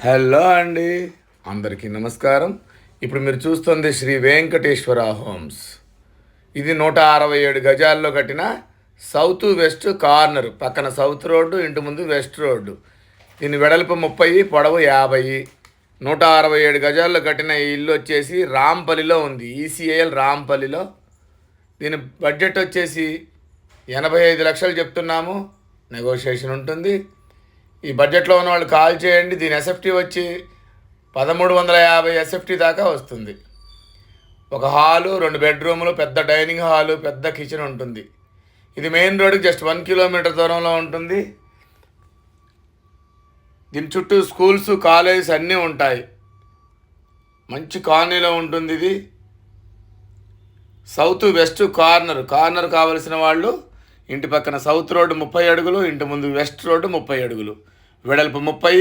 Hello అండి, అందరికీ నమస్కారం. ఇప్పుడు మీరు చూస్తుంది శ్రీ వెంకటేశ్వర హోమ్స్. ఇది 167 గజాల్లో కట్టిన సౌత్ వెస్ట్ కార్నర్. పక్కన సౌత్ రోడ్డు, ఇంటి ముందు వెస్ట్ రోడ్డు. దీని వెడల్పు 30, పొడవు 50. 167 గజాల్లో కట్టిన ఈ ఇల్లు వచ్చేసి రాంపల్లిలో ఉంది, ఈసీఐఎల్ రాంపల్లిలో. దీని బడ్జెట్ వచ్చేసి 85 లక్షలు చెప్తున్నాము, నెగోషియేషన్ ఉంటుంది. ఈ బడ్జెట్లో ఉన్న వాళ్ళు కాల్ చేయండి. దీని ఎస్ఎఫ్టీ వచ్చి 1350 ఎస్ఎఫ్టీ దాకా వస్తుంది. ఒక హాలు, 2 బెడ్రూములు, పెద్ద డైనింగ్ హాలు, పెద్ద కిచెన్ ఉంటుంది. ఇది మెయిన్ రోడ్కి జస్ట్ 1 కిలోమీటర్ దూరంలో ఉంటుంది. దీని చుట్టూ స్కూల్స్, కాలేజెస్ అన్నీ ఉంటాయి. మంచి కాలనీలో ఉంటుంది. ఇది సౌత్ వెస్ట్ కార్నర్ కావలసిన వాళ్ళు ఇంటి పక్కన సౌత్ రోడ్డు 30 అడుగులు, ఇంటి ముందు వెస్ట్ రోడ్డు 30 అడుగులు, వెడల్పు 30.